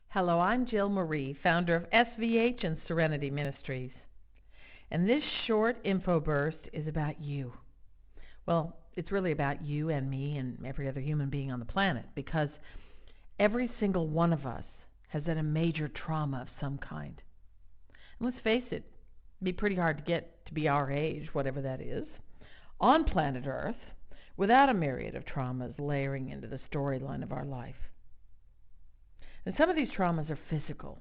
Hello, I'm Jill Marie, founder of SVH and Serenity Ministries. And this short info burst is about you. Well, it's really about you and me and every other human being on the planet because every single one of us has had a major trauma of some kind. And let's face it, it'd be pretty hard to get to be our age, whatever that is, on planet Earth without a myriad of traumas layering into the storyline of our life. And some of these traumas are physical,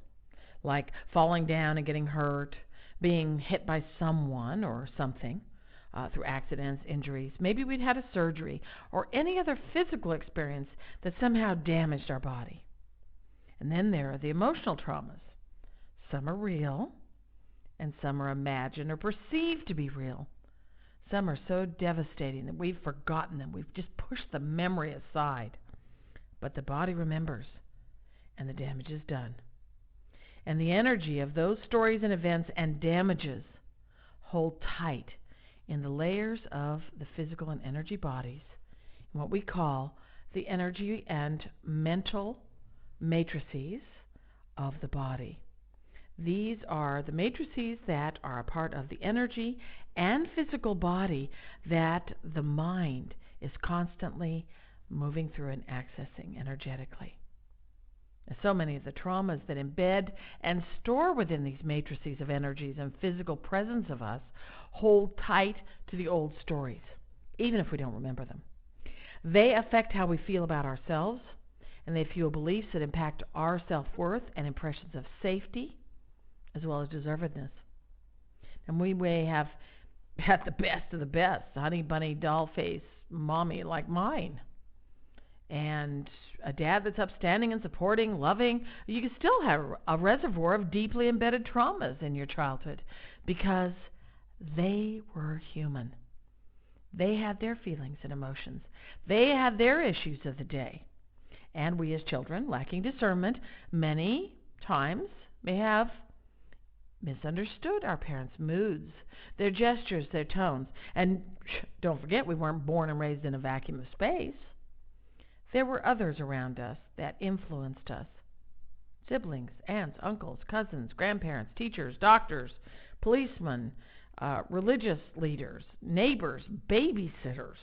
like falling down and getting hurt, being hit by someone or something through accidents, injuries. Maybe we'd had a surgery or any other physical experience that somehow damaged our body. And then there are the emotional traumas. Some are real, and some are imagined or perceived to be real. Some are so devastating that we've forgotten them. We've just pushed the memory aside. But the body remembers, and the damage is done. And the energy of those stories and events and damages hold tight in the layers of the physical and energy bodies, in what we call the energy and mental matrices of the body. These are the matrices that are a part of the energy and physical body that the mind is constantly moving through and accessing energetically. So many of the traumas that embed and store within these matrices of energies and physical presence of us hold tight to the old stories, even if we don't remember them. They affect how we feel about ourselves, and they fuel beliefs that impact our self-worth and impressions of safety, as well as deservedness. And we may have had the best of the best, honey bunny doll face mommy like mine, and a dad that's upstanding and supporting, loving. You can still have a reservoir of deeply embedded traumas in your childhood because they were human. They had their feelings and emotions. They had their issues of the day. And we as children, lacking discernment, many times may have misunderstood our parents' moods, their gestures, their tones. And don't forget, we weren't born and raised in a vacuum of space. There were others around us that influenced us. Siblings, aunts, uncles, cousins, grandparents, teachers, doctors, policemen, religious leaders, neighbors, babysitters,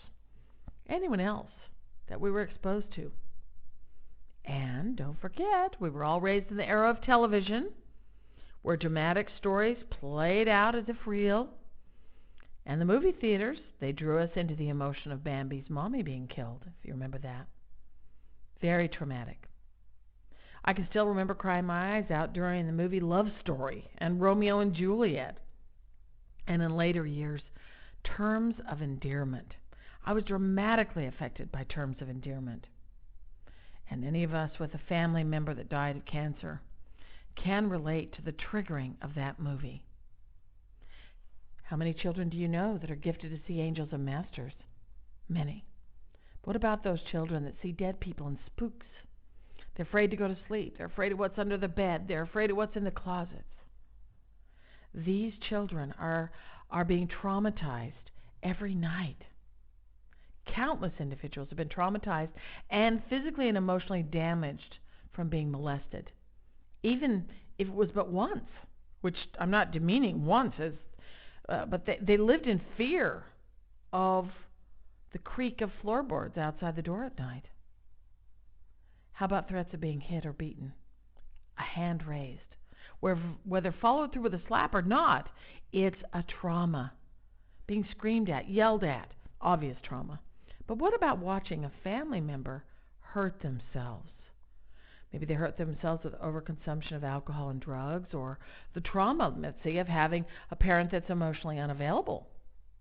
anyone else that we were exposed to. And don't forget, we were all raised in the era of television, where dramatic stories played out as if real. And the movie theaters, they drew us into the emotion of Bambi's mommy being killed, if you remember that. Very traumatic. I can still remember crying my eyes out during the movie Love Story and Romeo and Juliet. And in later years, terms of endearment. I was dramatically affected by terms of endearment. And any of us with a family member that died of cancer can relate to the triggering of that movie. How many children do you know that are gifted to see angels and masters? Many. What about those children that see dead people and spooks? They're afraid to go to sleep. They're afraid of what's under the bed. They're afraid of what's in the closets. These children are being traumatized every night. Countless individuals have been traumatized and physically and emotionally damaged from being molested, even if it was but once, which I'm not demeaning once, but they lived in fear of the creak of floorboards outside the door at night. How about threats of being hit or beaten? A hand raised. Whether followed through with a slap or not, it's a trauma. Being screamed at, yelled at, obvious trauma. But what about watching a family member hurt themselves? Maybe they hurt themselves with overconsumption of alcohol and drugs, or the trauma, let's say, of having a parent that's emotionally unavailable.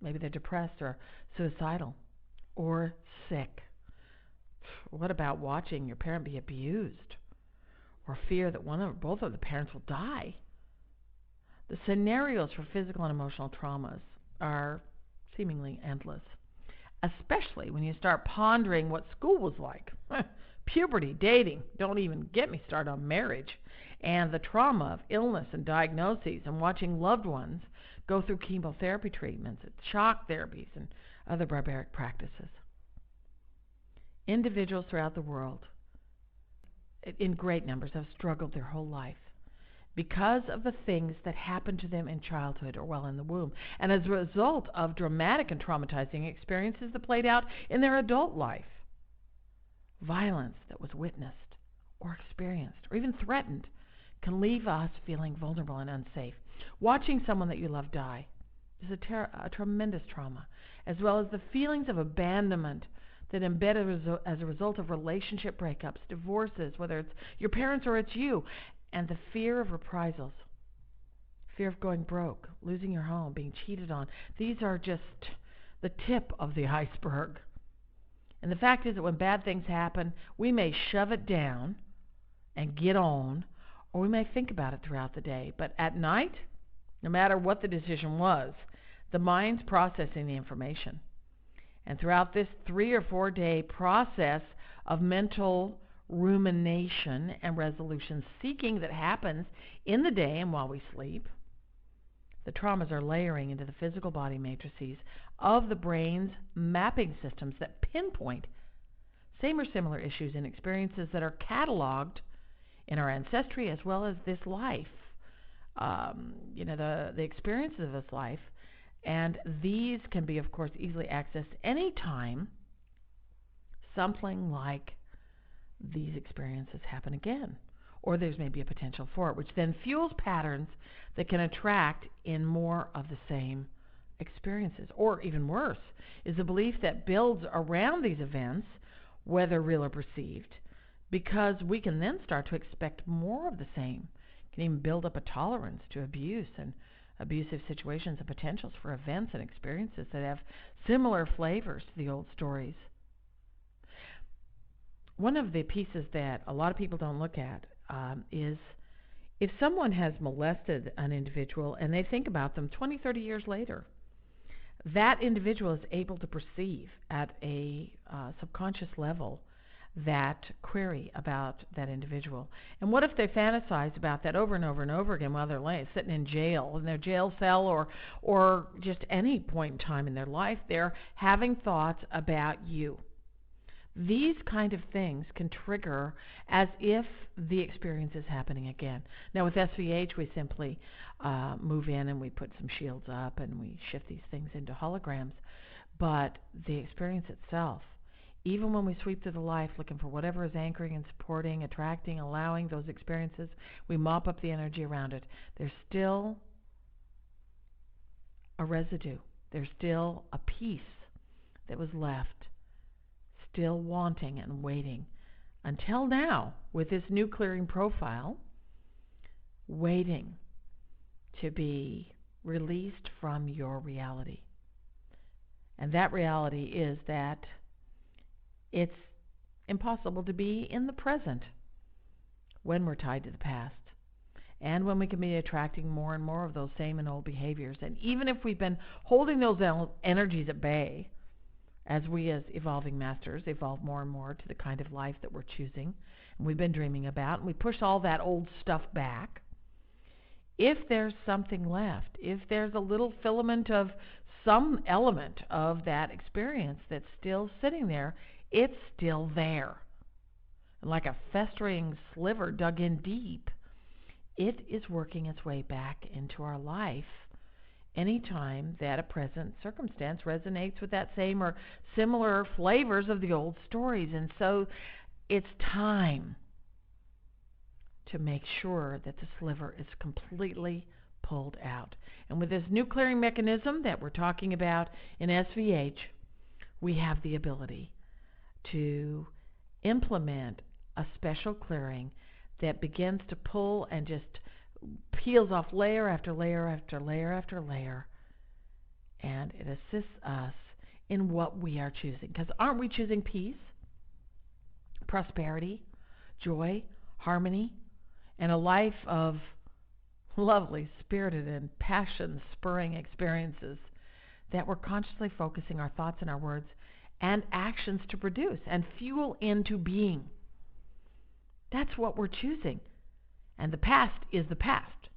Maybe they're depressed or suicidal or sick. What about watching your parent be abused, or fear that one or both of the parents will die? The scenarios for physical and emotional traumas are seemingly endless, especially when you start pondering what school was like. Puberty, dating, don't even get me started on marriage, and the trauma of illness and diagnoses, and watching loved ones go through chemotherapy treatments, shock therapies, and other barbaric practices. Individuals throughout the world in great numbers, have struggled their whole life because of the things that happened to them in childhood or while in the womb, and as a result of dramatic and traumatizing experiences that played out in their adult life. Violence that was witnessed or experienced or even threatened can leave us feeling vulnerable and unsafe. Watching someone that you love die is a tremendous trauma, as well as the feelings of abandonment that embed as a result of relationship breakups, divorces, whether it's your parents or it's you, and the fear of reprisals, fear of going broke, losing your home, being cheated on. These are just the tip of the iceberg. And the fact is that when bad things happen, we may shove it down and get on, or we may think about it throughout the day. But at night, no matter what the decision was, the mind's processing the information. And throughout this 3 or 4 day process of mental rumination and resolution seeking that happens in the day and while we sleep, the traumas are layering into the physical body matrices of the brain's mapping systems that pinpoint same or similar issues and experiences that are cataloged in our ancestry as well as this life, the experiences of this life. And these can be, of course, easily accessed anytime something like these experiences happen again, or there's maybe a potential for it, which then fuels patterns that can attract in more of the same experiences. Or even worse, is a belief that builds around these events, whether real or perceived, because we can then start to expect more of the same. Can even build up a tolerance to abuse and abusive situations and potentials for events and experiences that have similar flavors to the old stories. One of the pieces that a lot of people don't look at is if someone has molested an individual and they think about them 20, 30 years later, that individual is able to perceive at a subconscious level that query about that individual. And what if they fantasize about that over and over and over again while they're sitting in jail, in their jail cell, or just any point in time in their life, they're having thoughts about you. These kind of things can trigger as if the experience is happening again. Now with SVH, we simply move in and we put some shields up and we shift these things into holograms. But the experience itself, even when we sweep through the life looking for whatever is anchoring and supporting, attracting, allowing those experiences, we mop up the energy around it. There's still a residue. There's still a piece that was left, still wanting and waiting, until now, with this new clearing profile, waiting to be released from your reality. And that reality is that it's impossible to be in the present when we're tied to the past, and when we can be attracting more and more of those same and old behaviors. And even if we've been holding those energies at bay, as we as evolving masters evolve more and more to the kind of life that we're choosing and we've been dreaming about, and we push all that old stuff back, if there's something left, if there's a little filament of some element of that experience that's still sitting there, it's still there. And like a festering sliver dug in deep, it is working its way back into our life anytime that a present circumstance resonates with that same or similar flavors of the old stories. And so it's time to make sure that the sliver is completely pulled out. And with this new clearing mechanism that we're talking about in SVH, we have the ability to implement a special clearing that begins to pull and just peels off layer after layer after layer after layer, and it assists us in what we are choosing. Because aren't we choosing peace, prosperity, joy, harmony, and a life of lovely, spirited, and passion-spurring experiences that we're consciously focusing our thoughts and our words and actions to produce and fuel into being? That's what we're choosing. And the past is the past,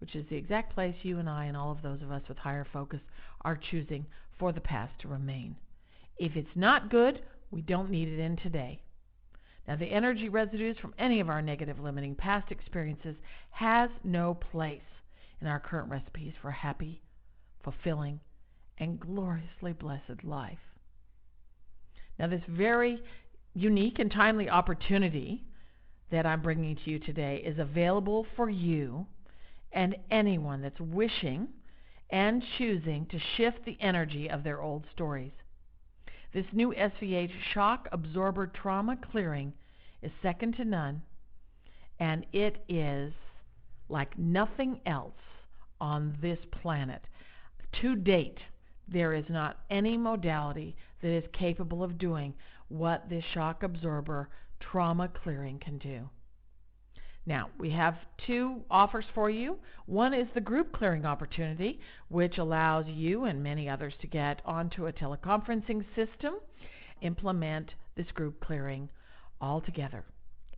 which is the exact place you and I and all of those of us with higher focus are choosing for the past to remain. If it's not good, we don't need it in today. Now, the energy residues from any of our negative limiting past experiences has no place in our current recipes for a happy, fulfilling, and gloriously blessed life. Now, this very unique and timely opportunity that I'm bringing to you today is available for you and anyone that's wishing and choosing to shift the energy of their old stories. This new SVH Shock Absorber Trauma Clearing is second to none, and it is like nothing else on this planet. To date, there is not any modality that is capable of doing what this shock absorber trauma clearing can do. Now, we have two offers for you. One is the group clearing opportunity, which allows you and many others to get onto a teleconferencing system, implement this group clearing all together.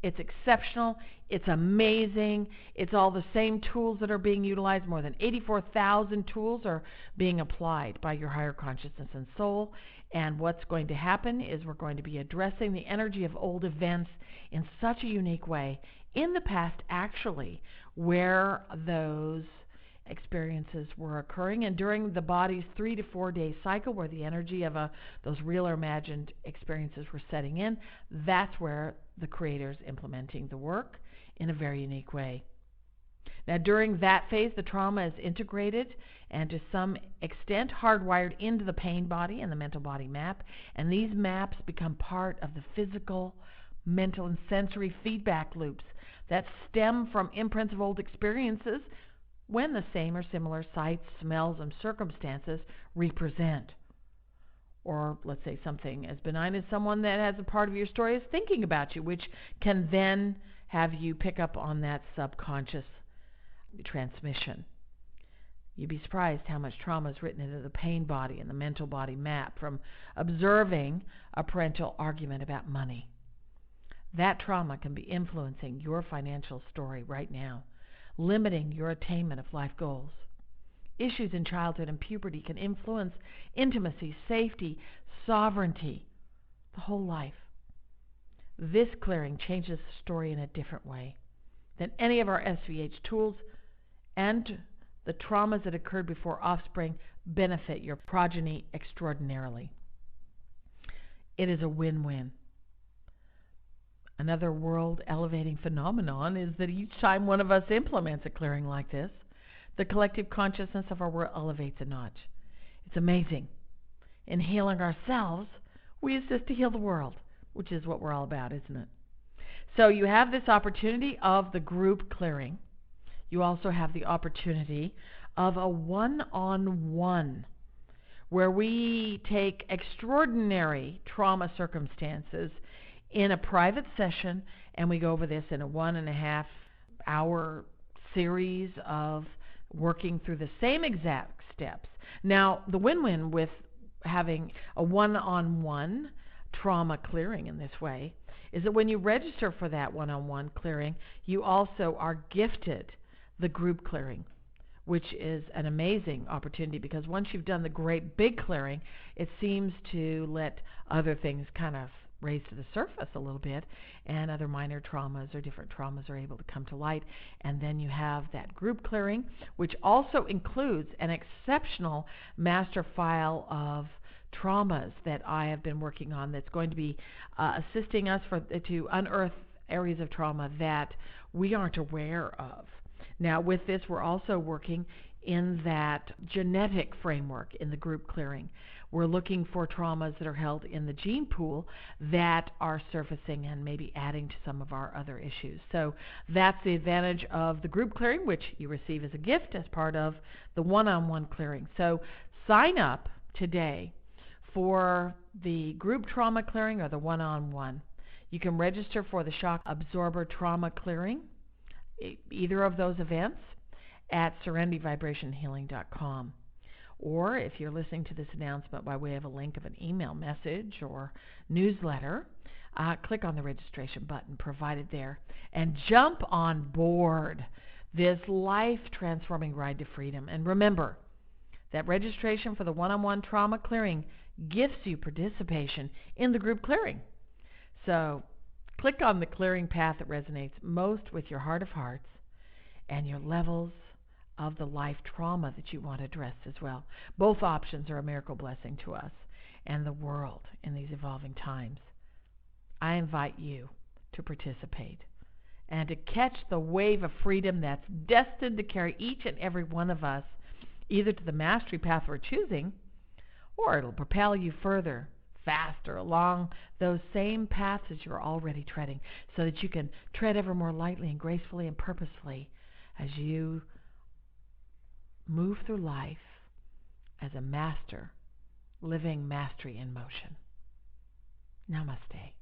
It's exceptional. It's amazing. It's all the same tools that are being utilized. More than 84,000 tools are being applied by your higher consciousness and soul. And what's going to happen is we're going to be addressing the energy of old events in such a unique way in the past, actually, where those experiences were occurring, and during the body's 3 to 4 day cycle where the energy of those real or imagined experiences were setting in. That's where the creator's implementing the work in a very unique way. Now, during that phase, the trauma is integrated and to some extent hardwired into the pain body and the mental body map, and these maps become part of the physical, mental, and sensory feedback loops that stem from imprints of old experiences when the same or similar sights, smells, and circumstances represent. Or let's say something as benign as someone that has a part of your story is thinking about you, which can then have you pick up on that subconscious transmission. You'd be surprised how much trauma is written into the pain body and the mental body map from observing a parental argument about money. That trauma can be influencing your financial story right now, limiting your attainment of life goals. Issues in childhood and puberty can influence intimacy, safety, sovereignty, the whole life. This clearing changes the story in a different way than any of our SVH tools, and the traumas that occurred before offspring benefit your progeny extraordinarily. It is a win-win. Another world-elevating phenomenon is that each time one of us implements a clearing like this, the collective consciousness of our world elevates a notch. It's amazing. In healing ourselves, we assist to heal the world, which is what we're all about, isn't it? So you have this opportunity of the group clearing. You also have the opportunity of a one-on-one, where we take extraordinary trauma circumstances in a private session, and we go over this in a 1.5 hour series of working through the same exact steps. Now, the win-win with having a one-on-one trauma clearing in this way is that when you register for that one-on-one clearing, you also are gifted the group clearing, which is an amazing opportunity because once you've done the great big clearing, it seems to let other things kind of raise to the surface a little bit, and other minor traumas or different traumas are able to come to light. And then you have that group clearing, which also includes an exceptional master file of traumas that I have been working on that's going to be assisting us to unearth areas of trauma that we aren't aware of. Now, with this, we're also working in that genetic framework in the group clearing. We're looking for traumas that are held in the gene pool that are surfacing and maybe adding to some of our other issues. So that's the advantage of the group clearing, which you receive as a gift as part of the one-on-one clearing. So sign up today for the group trauma clearing or the one-on-one. You can register for the shock absorber trauma clearing, either of those events, at serenityvibrationhealing.com. Or if you're listening to this announcement by way of a link of an email message or newsletter, click on the registration button provided there and jump on board this life-transforming ride to freedom. And remember that registration for the one-on-one trauma clearing gives you participation in the group clearing. So Click on the clearing path that resonates most with your heart of hearts and your levels of the life trauma that you want addressed as well. Both options are a miracle blessing to us and the world in these evolving times. I invite you to participate and to catch the wave of freedom that's destined to carry each and every one of us either to the mastery path we're choosing, or it'll propel you further, faster along those same paths as you're already treading, so that you can tread ever more lightly and gracefully and purposefully as you move through life as a master, living mastery in motion. Namaste.